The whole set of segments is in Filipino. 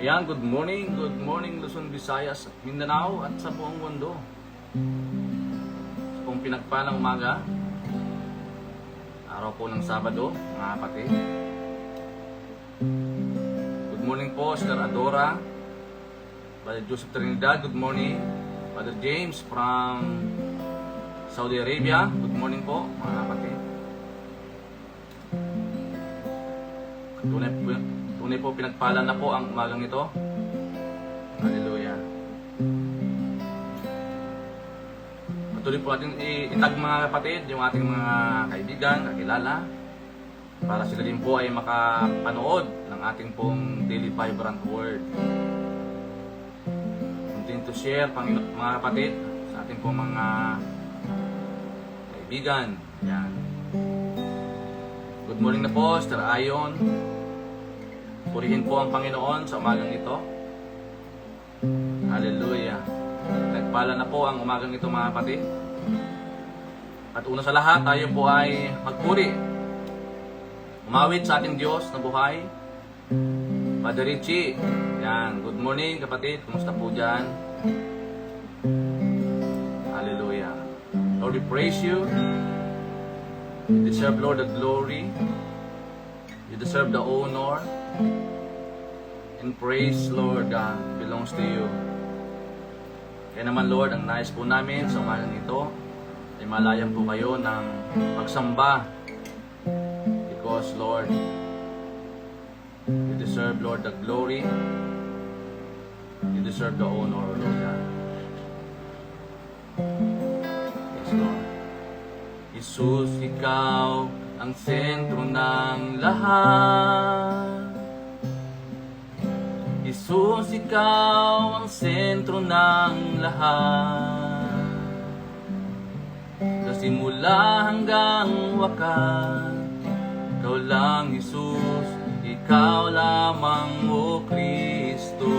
Ayan, good morning Luzon, Visayas, Mindanao at sa buong mundo. Sa pong pinagpalang umaga, araw po ng Sabado, mga kapatid. Good morning po, Sister Adora, Brother Joseph Trinidad, good morning. Brother James from Saudi Arabia, good morning po, mga kapatid. Tunay po pinagpala na po ang umagang ito. Hallelujah. Patuloy po natin itag mga kapatid, yung ating mga kaibigan, kakilala, para sila din po ay makapanood ng ating pong Daily Vibrant Word. Continue to share, mga kapatid, sa ating pong mga kaibigan. Yan. Good morning na po, Sister Ayon. Purihin po ang Panginoon sa umagang ito. Hallelujah. Nagpala na po ang umagang ito, mga kapatid. At una sa lahat, tayo po ay magpuri. Umawit sa ating Diyos na buhay. Padre Richie, yan. Good morning, kapatid. Kumusta po dyan? Hallelujah. Lord, we praise you. You deserve, Lord, the glory. You deserve the honor. And praise, Lord, belongs to you. Kaya naman, Lord, ang nais po namin sa umagang ito ay malayan po kayo ng pagsamba. Because, Lord, you deserve, Lord, the glory. You deserve the honor, Lord God. Yes, Lord. Jesus, ikaw ang sentro ng lahat. Jesus, ikaw ang sentro ng lahat. Sa simula hanggang wakas, ikaw lang, Jesus, ikaw lamang, O Kristo.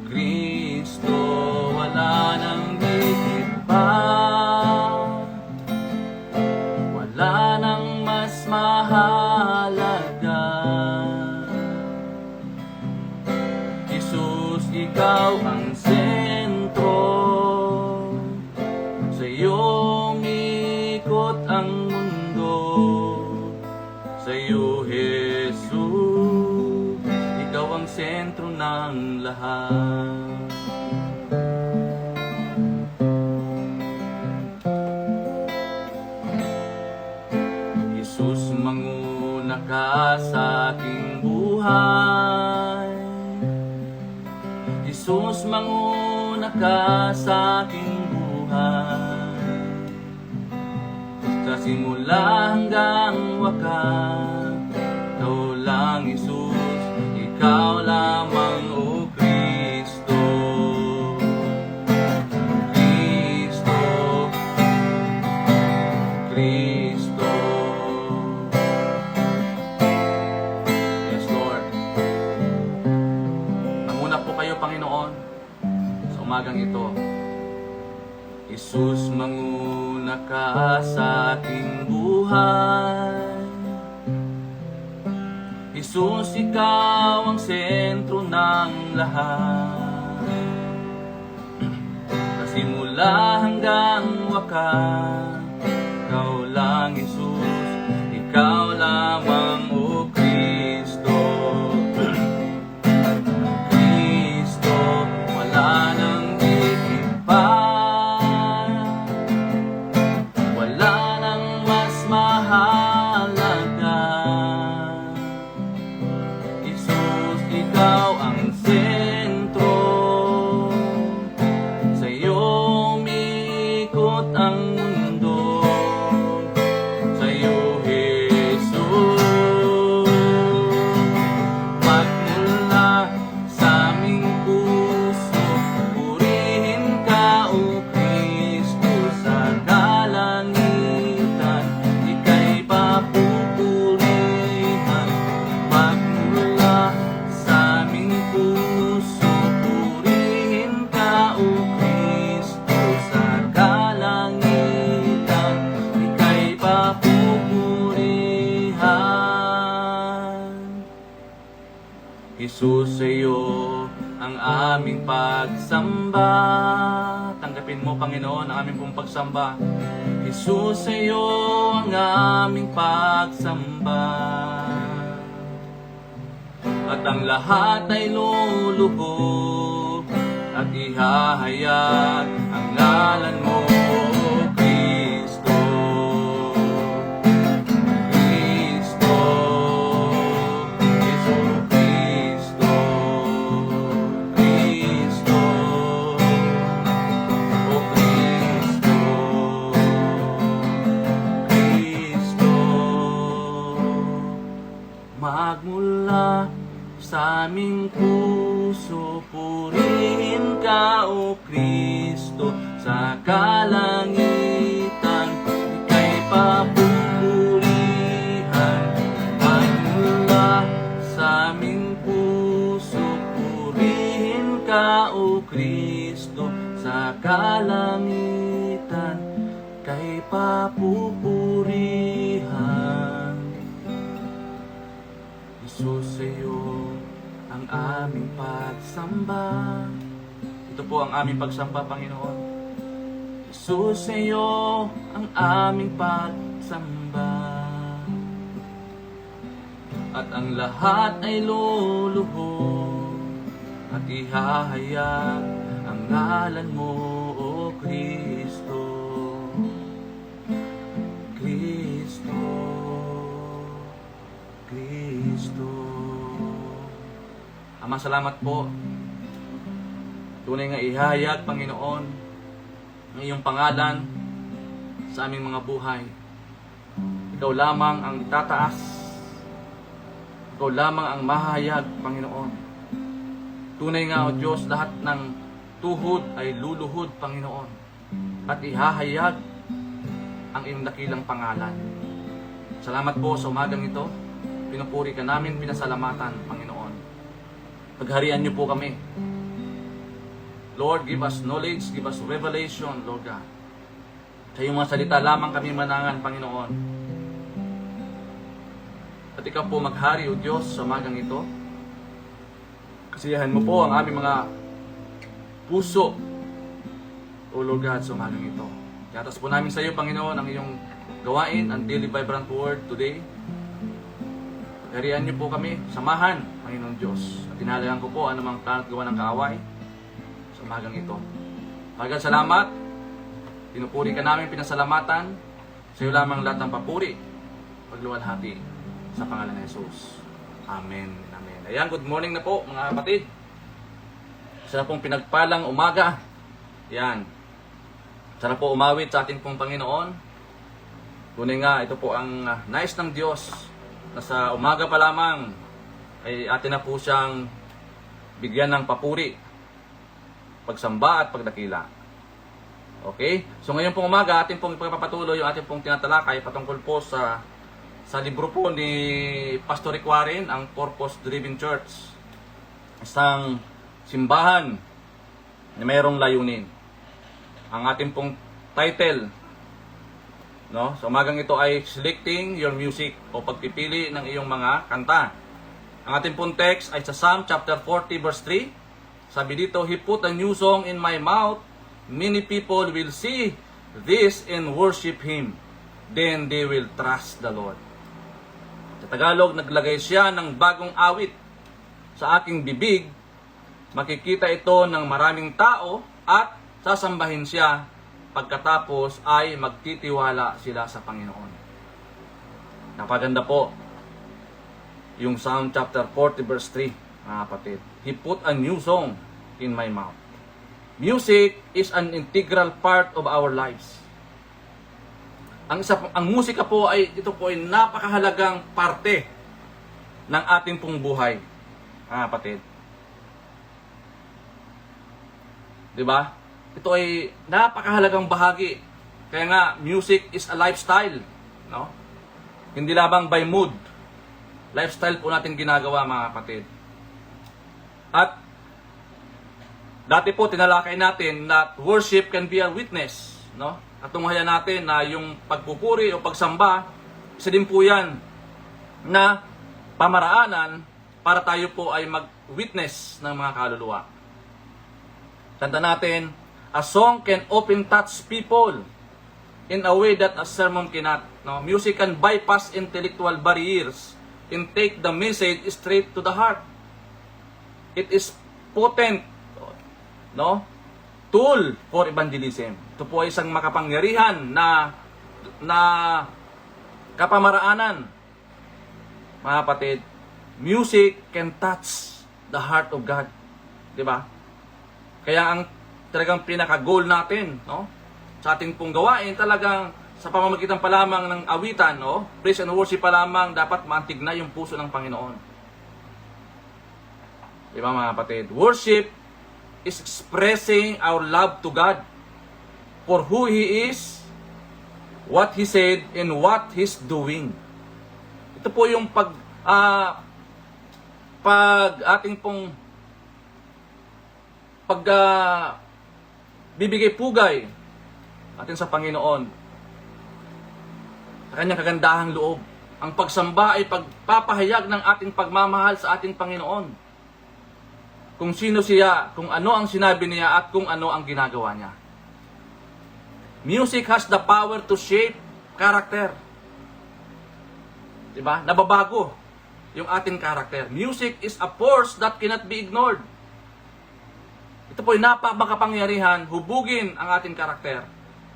Kristo, wala nang higit pa. Wala nang mas mahalaga. Jesus, ikaw ang sentro. Sa iyong ikot ang mundo. Sa iyo, Jesus, ikaw ang sentro ng lahat. Jesus, manguna ka sa aking buhay. Jesus, manguna ka sa aking buhay. Sa simula hanggang wakas, ikaw lang, Jesus, ikaw lamang, O Kristo. Kristo, Kristo. Yes, Lord. Manguna po kayo, Panginoon, sa umagang ito. Jesus, manguna ka sa aking buhay. Jesus, ikaw ang sentro ng lahat. Sa simula hanggang wakas, ikaw lang, Jesus, ikaw lamang, O Kristo. Kristo, wala nang higit pa. Wala nang mas mahalaga. Jesus, ikaw ang sentro. Sa iyo umikot ang mundo. Sa iyo, Jesus, magmula sa aming puso, purihin ka, O Kristo, sa kalangitan, ika'y papupurihan. Magmula sa aming Jesus, sa iyo ang aming pagsamba. Tanggapin mo, Panginoon, ang aming pong pagsamba. Jesus, sa iyo ang aming pagsamba. At ang lahat ay luluhod at ihahayag ang ngalan mo, Kristo. Kristo, Jesu Kristo, Kristo, O Kristo, Kristo. Magmula sa aming puso, purihin ka, O Kristo, sa kalangitan, ika'y papupurihan. Magmula sa aming puso, purihin ka, O Kristo, sa kalangitan, ika'y papupurihan. Jesus, sa iyo ang aming pagsamba. Ito po ang aming pagsamba, Panginoon. Jesus, sa iyo ang aming pagsamba. At ang lahat ay luluhod at ihahayag ang ngalan mo, O Kristo. Kristo, Kristo. Ama, salamat po. Tunay nga ihayag, Panginoon, ang iyong pangalan sa aming mga buhay. Ikaw lamang ang tataas. Ikaw lamang ang mahayag, Panginoon. Tunay nga, O Diyos, lahat ng tuhod ay luluhod, Panginoon, at ihahayag ang iyong dakilang pangalan. Salamat po sa umagang ito. Pinupuri ka namin, pinasalamatan, Panginoon. Pagharian niyo po kami. Lord, give us knowledge, give us revelation, Lord God. Sa iyong mga salita lamang kami manangan, Panginoon. At ikaw po maghari, O Diyos, sa umagang ito. Kasiyahan mo po ang aming mga puso, O Lord God, sa umagang ito. Yatas po namin sa iyo, Panginoon, ang iyong gawain, ang daily vibrant word today. Pagharian niyo po kami, samahan, Panginoon Diyos. At tinahalagan ko po anumang plan at gawa ng kaaway sa umagang ito. Pagkat salamat, pinupuri ka namin, pinasalamatan. Sa iyo lamang lahat ng papuri, pagluwalhati sa pangalan ng Jesus. Amen. Amen. Ayan, good morning na po mga kapatid. Isa na pong pinagpalang umaga. Ayan. Sana po umawit sa ating pong Panginoon. Tunay nga, ito po ang nais ng Diyos na sa umaga pa lamang ay atin na po siyang bigyan ng papuri, pagsamba at pagdakila. Okay? So ngayon pong umaga, atin pong ipapatuloy yung ating pong tinatalakay patungkol po sa libro po ni Pastor Rick Warren, ang Purpose Driven Church. Isang simbahan na mayroong layunin. Ang ating pong title, no? So umagang ito ay selecting your music o pagpipili ng iyong mga kanta. Ang ating pong text ay sa Psalm chapter 40 verse 3. Sabi dito, He put a new song in my mouth. Many people will see this and worship Him. Then they will trust the Lord. Sa Tagalog, naglagay siya ng bagong awit sa aking bibig. Makikita ito ng maraming tao at sasambahin siya. Pagkatapos ay magtitiwala sila sa Panginoon. Napaganda po yung Psalm chapter 40 verse 3, mga kapatid. He put a new song in my mouth. Music is an integral part of our lives. Ang musika po ay napakahalagang parte ng ating pong buhay, mga kapatid. 'Di ba? Ito ay napakahalagang bahagi. Kaya nga, music is a lifestyle, no? Hindi lamang by mood. Lifestyle po natin ginagawa, mga kapatid. At dati po tinalakay natin na worship can be a witness, no? At tunghayan natin na yung pagpupuri o pagsamba, isa din po yan na pamaraanan para tayo po ay mag-witness ng mga kaluluwa. Tanda natin, a song can open touch people in a way that a sermon cannot. No? Music can bypass intellectual barriers and take the message straight to the heart. It is potent, no, tool for evangelism. Ito po ay isang makapangyarihan na kapamaraanan. Mga kapatid, music can touch the heart of God. Di ba? Kaya ang talagang pinaka-goal natin, no, sa ating pong gawain, talagang sa pamamagitan pa lamang ng awitan, no, praise and worship pa lamang, dapat maantig na yung puso ng Panginoon. Di ba mga kapatid? Worship is expressing our love to God for who He is, what He said, and what He's doing. Ito po yung pag ating pong bibigay pugay atin sa Panginoon sa kanyang kagandahang loob. Ang pagsamba ay pagpapahayag ng ating pagmamahal sa ating Panginoon. Kung sino siya, kung ano ang sinabi niya, at kung ano ang ginagawa niya. Music has the power to shape character. Diba? Nababago yung ating character. Music is a force that cannot be ignored. Ito po ay napakakapangyarihan, hubugin ang ating karakter.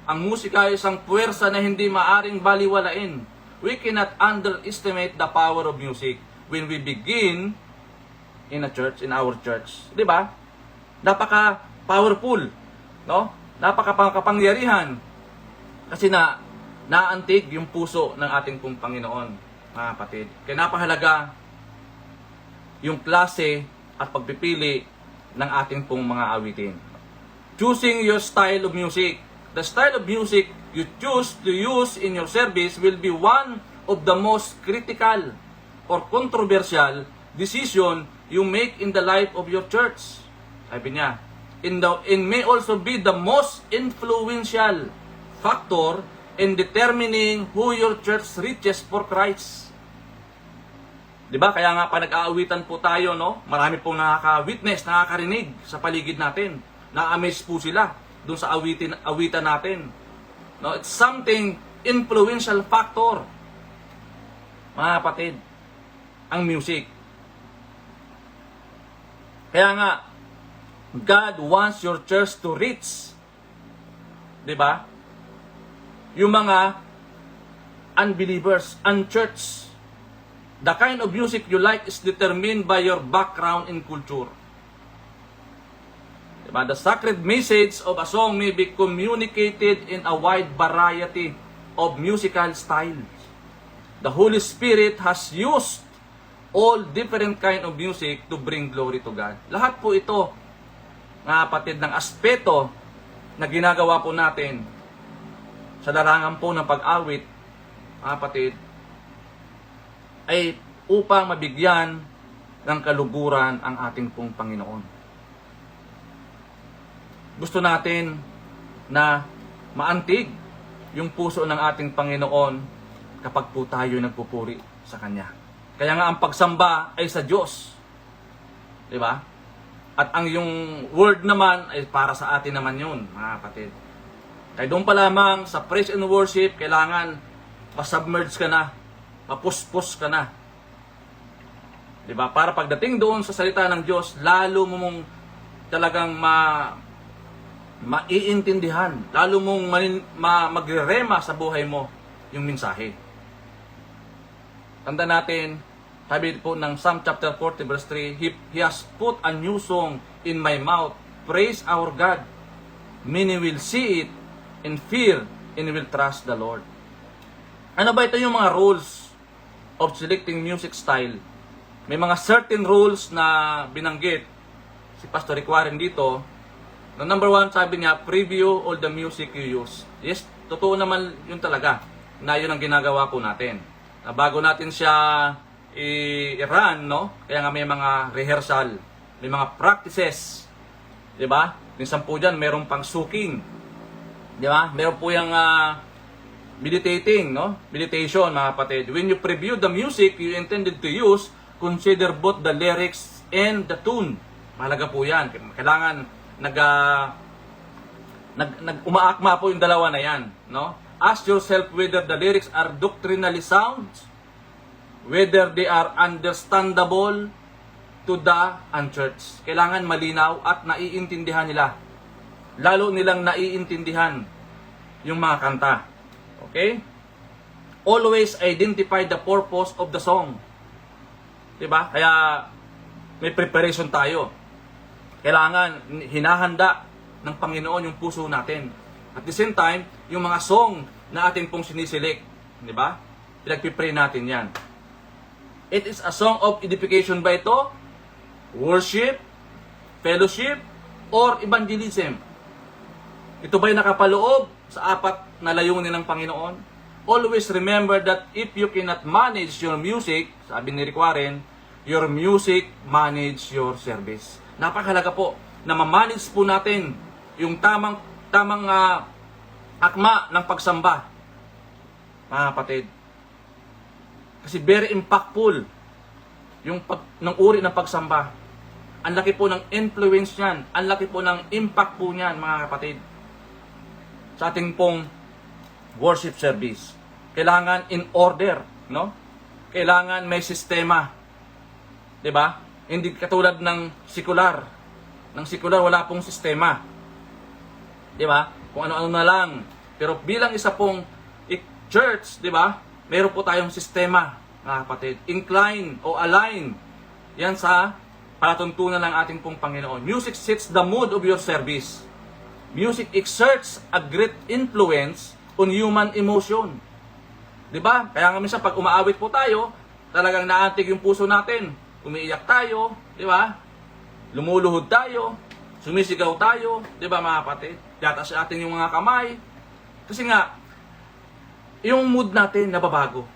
Ang musika ay isang puwersa na hindi maaring baliwalain. We cannot underestimate the power of music when we begin in a church, in our church. Di ba? Napaka-powerful, no? Napaka-kapangyarihan. Kasi naantig yung puso ng ating pong Panginoon, mga kapatid. Kaya napahalaga yung klase at pagpipili ng ating pong mga awitin. Choosing your style of music. The style of music you choose to use in your service will be one of the most critical or controversial decision you make in the life of your church. Sabi niya, it may also be the most influential factor in determining who your church reaches for Christ. Diba? Kaya nga pa nag-aawitan po tayo, no? Marami pong nakaka-witness, nakakarinig sa paligid natin. Na-amaze po sila dun sa awitan natin. No? It's something influential factor. Mga kapatid, ang music. Kaya nga, God wants your church to reach. Diba? Yung mga unbelievers, unchurched. The kind of music you like is determined by your background and culture. Diba? The sacred message of a song may be communicated in a wide variety of musical styles. The Holy Spirit has used all different kind of music to bring glory to God. Lahat po ito, mga kapatid, ng aspeto na ginagawa po natin sa larangan po ng pag-awit, mga kapatid, ay upang mabigyan ng kaluguran ang ating pong Panginoon. Gusto natin na maantig yung puso ng ating Panginoon kapag po tayo nagpupuri sa Kanya. Kaya nga ang pagsamba ay sa Diyos. Di ba? At ang yung word naman ay para sa atin naman yun, mga kapatid. Kaya doon pa lamang sa praise and worship, kailangan pasubmerge ka na, mapuspos ka na. Di ba? Para pagdating doon sa salita ng Diyos, lalo mong talagang maiintindihan, lalo mong magrerema sa buhay mo yung mensahe. Tanda natin, sabi po ng Psalm chapter 40 verse 3, He has put a new song in my mouth, praise our God. Many will see it and fear and will trust the Lord. Ano ba ito yung mga rules of selecting music style? May mga certain rules na binanggit si Pastor Rick Warren dito. No, number 1, sabi niya, preview all the music you use. Yes, totoo naman yun talaga, na yun ang ginagawa po natin. Na bago natin siya i-run, no? Kaya nga may mga rehearsal, may mga practices, di ba? Minsan po dyan, mayroong pang soaking, di ba? Mayroon po yung meditating, no? Meditation, mga kapatid. When you preview the music you intended to use, consider both the lyrics and the tune. Mahalaga po yan. Kailangan umaakma po yung dalawa na yan. No? Ask yourself whether the lyrics are doctrinally sound, whether they are understandable to the unchurched. Kailangan malinaw at naiintindihan nila. Lalo nilang naiintindihan yung mga kanta. Okay? Always identify the purpose of the song. Diba? Kaya may preparation tayo. Kailangan hinahanda ng Panginoon yung puso natin. At the same time, yung mga song na atin pong sinisilik. Diba? Pinagpipray natin yan. It is a song of edification ba ito? Worship? Fellowship? Or evangelism? Ito ba'y nakapaloob sa apat na layunin ng Panginoon? Always remember that if you cannot manage your music, sabi ni Rick Warren, your music manage your service. Napakahalaga po na ma-manage po natin yung tamang akma ng pagsamba. Mga kapatid. Kasi very impactful yung ng uri ng pagsamba. Ang laki po ng influence niyan. Ang laki po ng impact po niyan, mga kapatid. Sa ating pong worship service. Kailangan in order, no? Kailangan may sistema. 'Di ba? Hindi katulad ng sekular. Ng sekular wala pong sistema. 'Di ba? Kung ano-ano na lang. Pero bilang isa pong church, 'di ba? Meron po tayong sistema, mga kapatid. Incline o align yan sa palatuntunan ng ating pong Panginoon. Music sets the mood of your service. Music exerts a great influence on human emotion. 'Di ba? Kaya nga minsan pag umaawit po tayo, talagang naantig yung puso natin. Umiiyak tayo, 'di ba? Lumuluhod tayo, sumisigaw tayo, 'di ba mga kapatid? Tiyataas sa atin yung mga kamay. Kasi nga yung mood natin nababago.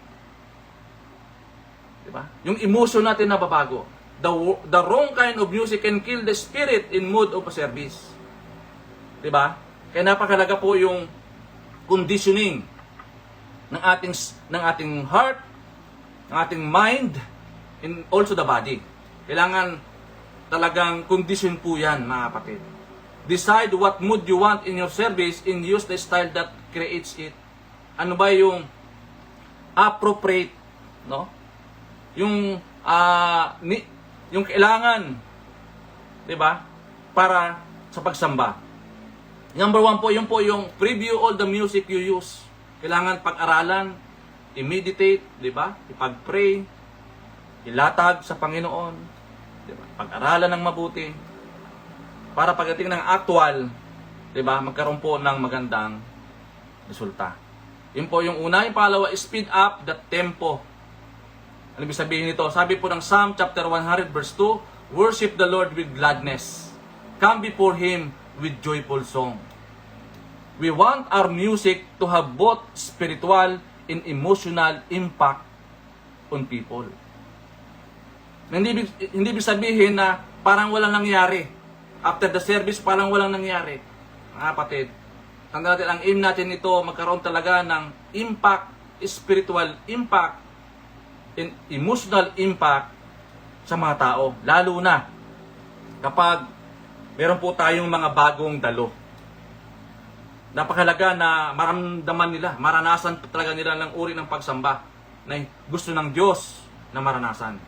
'Di ba? Yung emotion natin nababago. The wrong kind of music can kill the spirit in mood of a service. 'Di ba? Kaya napakahalaga po yung conditioning ng ating heart, ng ating mind, and also the body. Kailangan talagang condition po 'yan, mga kapatid. Decide what mood you want in your service and use the style that creates it. Ano ba yung appropriate, no? Yung yung kailangan, 'di ba? Para sa pagsamba. Number 1 po, yun po yung preview all the music you use. Kailangan pag-aralan, i-meditate, di ba? Ipag-pray, ilatag sa Panginoon, di ba? Pag-aralan ng mabuti. Para pagdating ng actual, di ba? Magkaroon po ng magandang resulta. Yun po yung una. Yung pangalawa, speed up the tempo. Ano ibig sabihin nito? Sabi po ng Psalm chapter 100 verse 2, worship the Lord with gladness. Come before Him with joyful song. We want our music to have both spiritual and emotional impact on people. Hindi ibig sabihin na parang walang nangyari. After the service, parang walang nangyari. Mga kapatid, tanda natin, ang aim natin ito, magkaroon talaga ng impact, spiritual impact, and emotional impact sa mga tao. Lalo na kapag meron po tayong mga bagong dalo. Napakahalaga na maramdaman nila, maranasan talaga nila ng uri ng pagsamba na gusto ng Diyos na maranasan.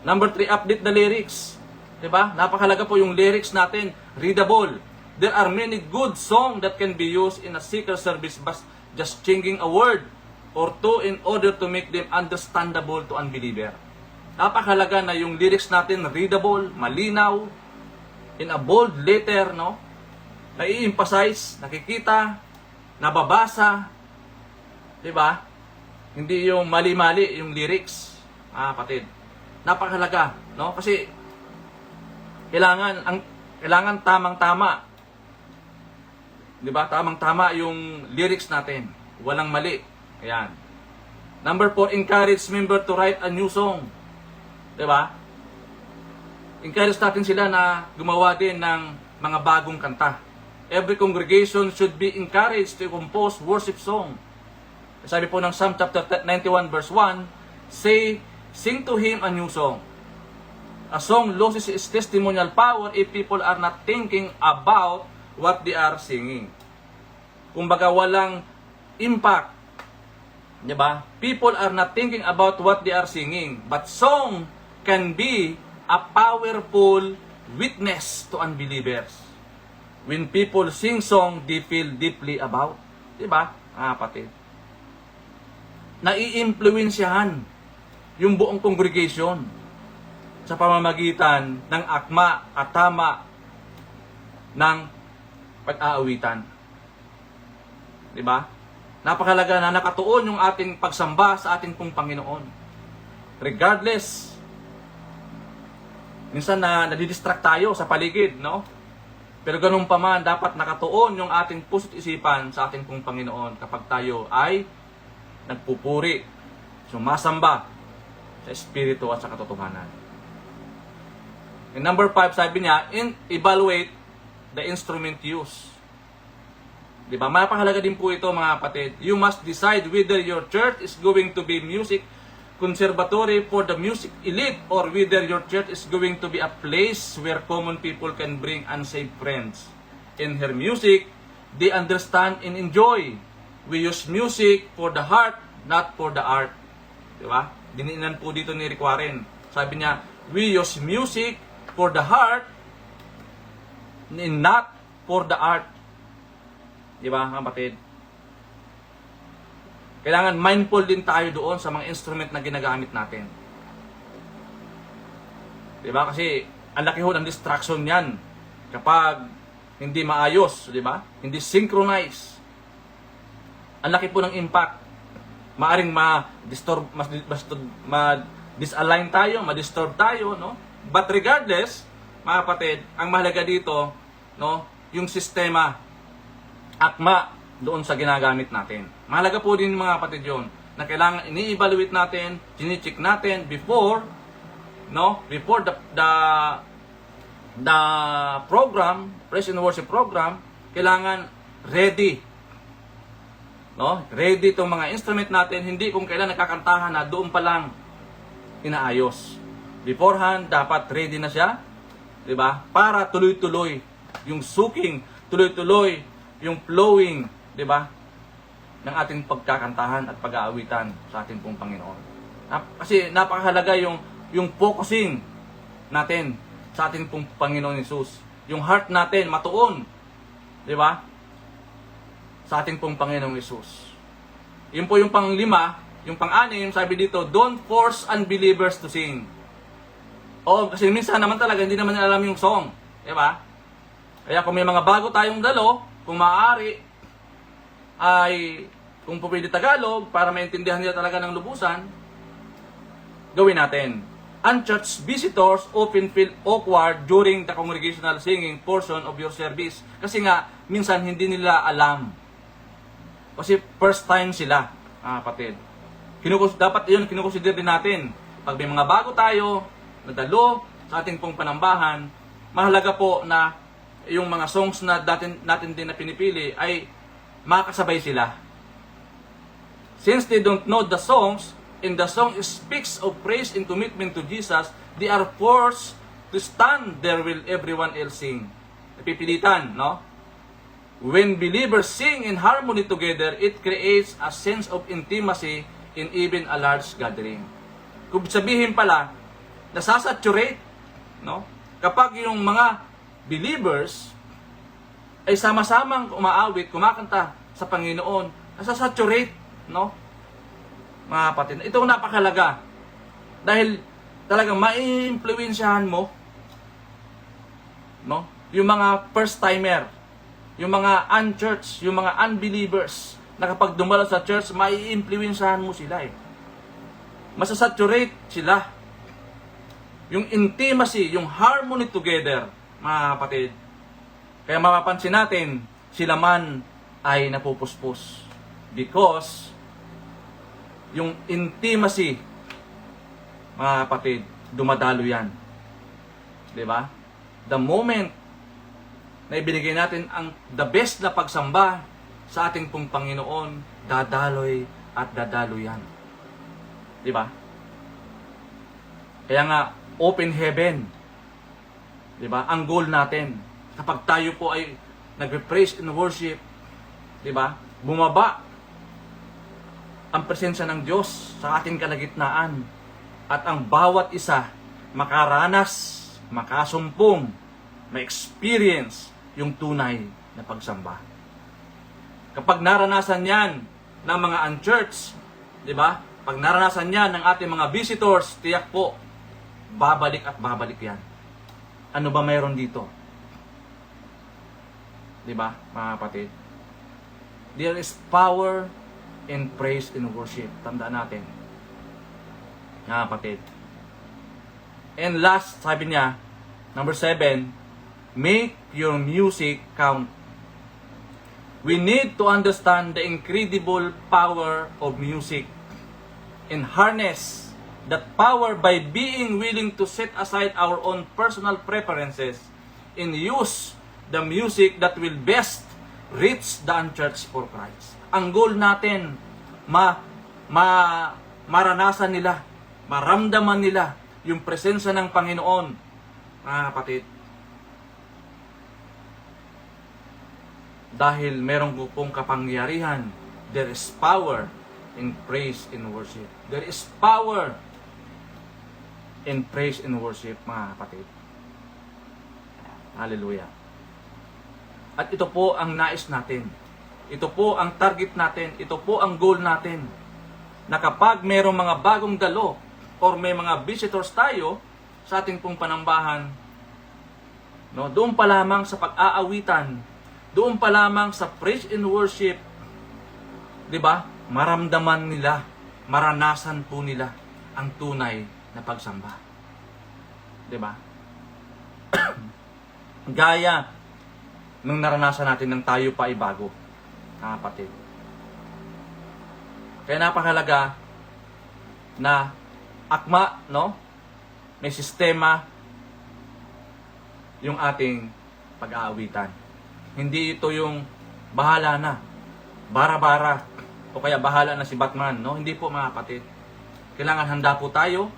Number 3, update the lyrics. Diba? Napakahalaga po yung lyrics natin, readable. There are many good songs that can be used in a seeker service but just changing a word or two in order to make them understandable to unbeliever. Napakahalaga na yung lyrics natin readable, malinaw, in a bold letter, no? Nai-emphasize, nakikita, nababasa, 'di ba? Hindi yung mali-mali yung lyrics, kapatid. Napakahalaga, no? Kasi kailangan tamang-tama. 'Di ba? Tamang-tama yung lyrics natin. Walang mali. Ayan. Number 4, encourage member to write a new song. 'Di ba? Encourage natin sila na gumawa din ng mga bagong kanta. Every congregation should be encouraged to compose worship song. Sabi po ng Psalm chapter 91 verse 1, say, Sing to Him a new song. A song loses its testimonial power if people are not thinking about what they are singing. Kumbaga walang impact. Diba? People are not thinking about what they are singing. But song can be a powerful witness to unbelievers. When people sing song, they feel deeply about. Diba? Kapatid. Nai-impluwensyahan yung buong congregation sa pamamagitan ng akma at tama ng pag-aawitan. Diba? Napakalaga na nakatuon yung ating pagsamba sa ating pong Panginoon. Regardless, minsan na nadidistract tayo sa paligid, no? Pero ganun pa man, dapat nakatuon yung ating puso't isipan sa ating pong Panginoon kapag tayo ay nagpupuri, sumasamba sa Espiritu at sa katotohanan. And number 5, sabi niya, evaluate the instrument used. Diba? Mapakahalaga din po ito mga kapatid. You must decide whether your church is going to be music conservatory for the music elite or whether your church is going to be a place where common people can bring unsaved friends. In her music, they understand and enjoy. We use music for the heart, not for the art. Diba? Diniinan po dito ni Rick Warren. Sabi niya, we use music for the heart and not for the art. Diba, kapatid? Kailangan mindful din tayo doon sa mga instrument na ginagamit natin. Diba? Kasi ang laki ho ng distraction yan kapag hindi maayos, diba? Hindi synchronize. Ang laki po ng impact. Maaring ma-disalign tayo, ma-disturb tayo, no? But regardless, mga kapatid, ang mahalaga dito, no, yung sistema, akma, doon sa ginagamit natin. Mahalaga po din mga kapatid yun, na kailangan ini-evaluate natin, chine-check natin before, no, before the program, praise and worship program, kailangan ready. No? Ready itong mga instrument natin, hindi kung kailan nakakantahan na doon pa lang inaayos. Beforehand, dapat ready na siya, 'di ba? Para tuloy-tuloy yung suking, tuloy-tuloy yung flowing, 'di ba? Ng ating pagkakantahan at pag-aawitan sa ating pong Panginoon. Kasi napakahalaga yung focusing natin sa ating pong Panginoon Hesus. Yung heart natin matuon, 'di ba? Sa ating pong Panginoong Hesus. Yun po yung pang-5, yung pang-6, sabi dito, don't force unbelievers to sing. O, kasi minsan naman talaga hindi naman nila alam yung song, 'di ba? Kaya kung may mga bago tayong dalo, kung maaari ay kung pwede Tagalog para maintindihan nila talaga ng lubusan, gawin natin. Unchurched visitors often feel awkward during the congregational singing portion of your service. Kasi nga, minsan hindi nila alam. Kasi first time sila, kapatid. Dapat yun, kinukonsider din natin. Pag may mga bago tayo, nadalo sa ating pong panambahan, mahalaga po na yung mga songs na natin din na pinipili ay makakasabay sila. Since they don't know the songs, and the song speaks of praise and commitment to Jesus, they are forced to stand there while everyone else sing. Napipilitan, no? When believers sing in harmony together, it creates a sense of intimacy in even a large gathering. Kung sabihin pala, nasasaturate, no? Kapag yung mga believers ay sama-samang umaawit, kumakanta sa Panginoon, nasasaturate, no? Mga kapatid, ito napakalaga. Dahil talagang mai-influensyahan mo, no? Yung mga first-timer, yung mga unchurched, yung mga unbelievers, na kapag dumalo sa church, mai-influensyahan mo sila eh. Masasaturate sila. Yung intimacy, yung harmony together, mga kapatid. Kaya mapapansin natin, sila man ay napupuspos. Because, yung intimacy, mga kapatid, dumadalo yan. Diba? The moment na ibinigay natin ang the best na pagsamba sa ating pong Panginoon, dadaloy at dadalo yan. Diba? Kaya nga, open heaven. Diba? Ang goal natin, kapag tayo po ay nagpe-praise and worship, diba? Bumaba ang presensya ng Diyos sa ating kalagitnaan. At ang bawat isa makaranas, makasumpong, ma-experience yung tunay na pagsamba. Kapag naranasan yan ng mga unchurched, di ba? Pag naranasan yan ng ating mga visitors, tiyak po, babalik at babalik yan. Ano ba mayroon dito? Di ba, mga kapatid? There is power in praise and worship. Tandaan natin. Mga kapatid. And last, sabi niya, number 7, make your music count. We need to understand the incredible power of music and harness that power by being willing to set aside our own personal preferences and use the music that will best reach the unchurched for Christ. Ang goal natin, maranasan nila, maramdaman nila yung presensya ng Panginoon. Mga kapatid, dahil merong pong kapangyarihan, there is power in praise and worship. There is power in praise and worship, mga kapatid. Hallelujah. At ito po ang nais natin. Ito po ang target natin. Ito po ang goal natin. Na kapag mayroong mga bagong dalo or may mga visitors tayo sa ating pong panambahan, no, doon pa lamang sa pag-aawitan, doon pa lamang sa praise and worship, di ba? Maramdaman nila, maranasan po nila ang tunay na pagsamba. Di ba? Gaya nung naranasan natin nang tayo pa ay bago, mga kapatid. Kaya napakahalaga na akma, no? May sistema yung ating pag-aawitan. Hindi ito yung bahala na, bara-bara, o kaya bahala na si Batman, no? Hindi po, mga kapatid. Kailangan handa po tayo.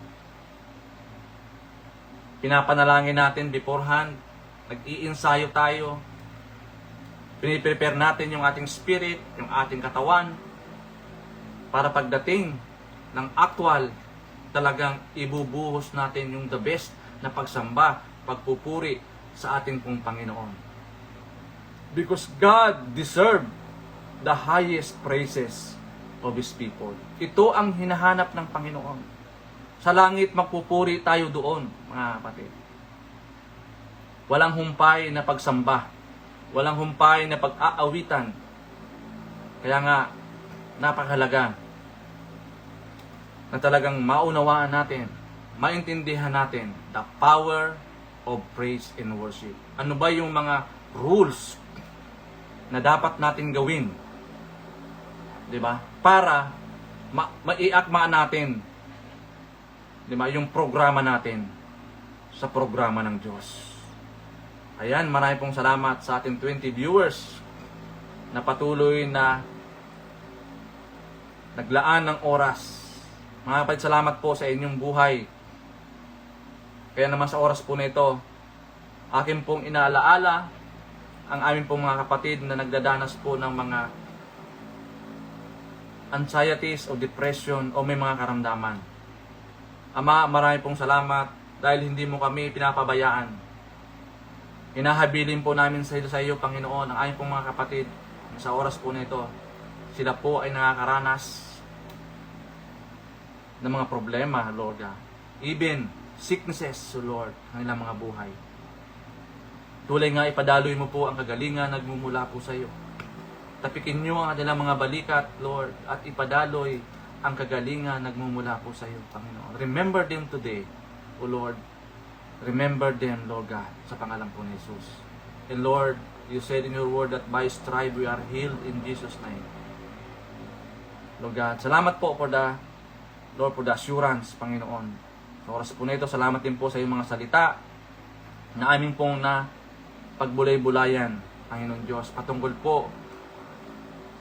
Pinapanalangin natin beforehand. Nag-iinsayo tayo. Piniprepare natin yung ating spirit, yung ating katawan, para pagdating ng actual, talagang ibubuhos natin yung the best na pagsamba, pagpupuri sa ating pong Panginoon. Because God deserves the highest praises of His people. Ito ang hinahanap ng Panginoon. Sa langit, magpupuri tayo doon, mga kapatid. Walang humpay na pagsamba. Walang humpay na pag-aawitan. Kaya nga, napakahalaga na talagang maunawaan natin, maintindihan natin the power of praise and worship. Ano ba yung mga rules na dapat natin gawin, 'di ba? Para maiakma natin, 'di ba, yung programa natin sa programa ng Diyos. Ayan, marami pong salamat sa ating 20 viewers na patuloy na naglaan ng oras. Mga kapatid, salamat po sa inyong buhay. Kaya naman sa oras po na ito, akin pong inaalaala ang aming pong mga kapatid na nagdadanas po ng mga anxieties o depression o may mga karamdaman. Ama, marami pong salamat dahil hindi mo kami pinapabayaan. Hinahabilin po namin sa iyo, Panginoon, ang aming pong mga kapatid sa oras po na ito. Sila po ay nakakaranas ng mga problema, Lord God. Even sicknesses, so Lord, ng ilang mga buhay. Tulay nga, ipadaloy mo po ang kagalingan nagmumula po sa iyo. Tapikin niyo ang kanilang mga balikat, Lord, at ipadaloy ang kagalingan nagmumula po sa iyo, Panginoon. Remember them today, O Lord. Remember them, Lord God, sa pangalan po ni Jesus. And Lord, you said in your word that by stripe we are healed in Jesus' name. Lord God, salamat po for the assurance, Panginoon. Sa oras po na ito, salamat din po sa iyong mga salita na aming pong na pagbulay-bulayan, Panginoon Diyos, patungkol po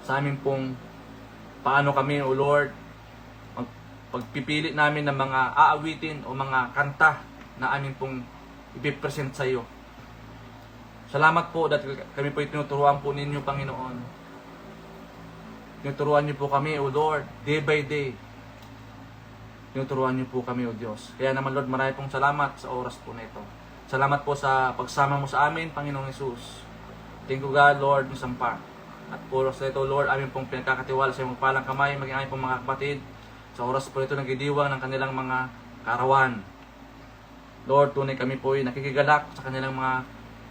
sa aming pong paano kami, O Lord, pagpipili namin ng mga aawitin o mga kanta na amin pong ipipresent sa iyo. Salamat po dahil kami po tinuturuan po ninyo, Panginoon. Tinuturuan niyo po kami, O Lord, day by day. Tinuturuan niyo po kami, O Diyos. Kaya naman, Lord, marami pong salamat sa oras po na ito. Salamat po sa pagsama mo sa amin, Panginoong Hesus. Thank you, God, Lord, ng sampa. At po sa ito, Lord, amin pong pinagkakatiwala sa iyong palang kamay, maging amin pong mga kapatid. Sa oras po ito, nagdidiwang ng kanilang mga karawan. Lord, tunay kami po ay nakikigalak sa kanilang mga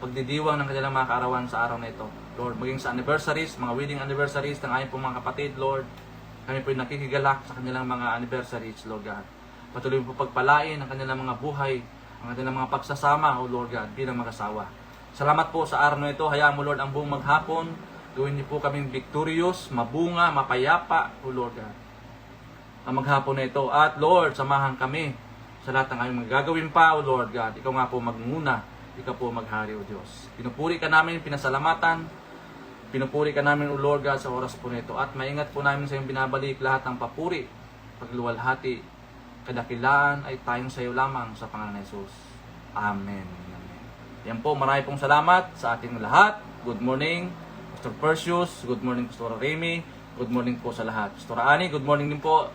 pagdidiwang ng kanilang mga kaarawan sa araw na ito. Lord, maging sa anniversaries, mga wedding anniversaries ng ayon pong mga kapatid, Lord, kami po ay nakikigalak sa kanilang mga anniversaries, Lord God. Patuloy po pagpalain ang kanilang mga buhay, ang kanilang mga pagsasama, O Lord God, bilang mag-asawa. Salamat po sa araw na ito. Hayaan mo, Lord, ang buong maghapon. Gawin niyo po kaming victorious, mabunga, mapayapa, O Lord God. Ang maghapon na ito. At Lord, samahan kami sa lahat ng aming magagawin pa, O Lord God. Ikaw nga po magmuna. Ikaw po maghari, O Diyos. Pinupuri ka namin, pinasalamatan. Pinupuri ka namin, O Lord God, sa oras po na ito. At maingat po namin sa iyong binabalik lahat ng papuri, pagluwalhati, kadakilaan ay tayong sa iyo lamang sa pangalan ni Jesus. Amen. Amen. Yan po, marami pong salamat sa ating lahat. Good morning, Pastor Perseus. Good morning, Pastor Remy. Good morning po sa lahat. Pastor Ani, good morning din po.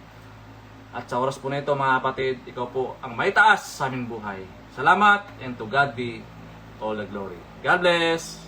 At sa oras po na ito, mga kapatid, ikaw po ang may taas sa aming buhay. Salamat, and to God be all the glory. God bless!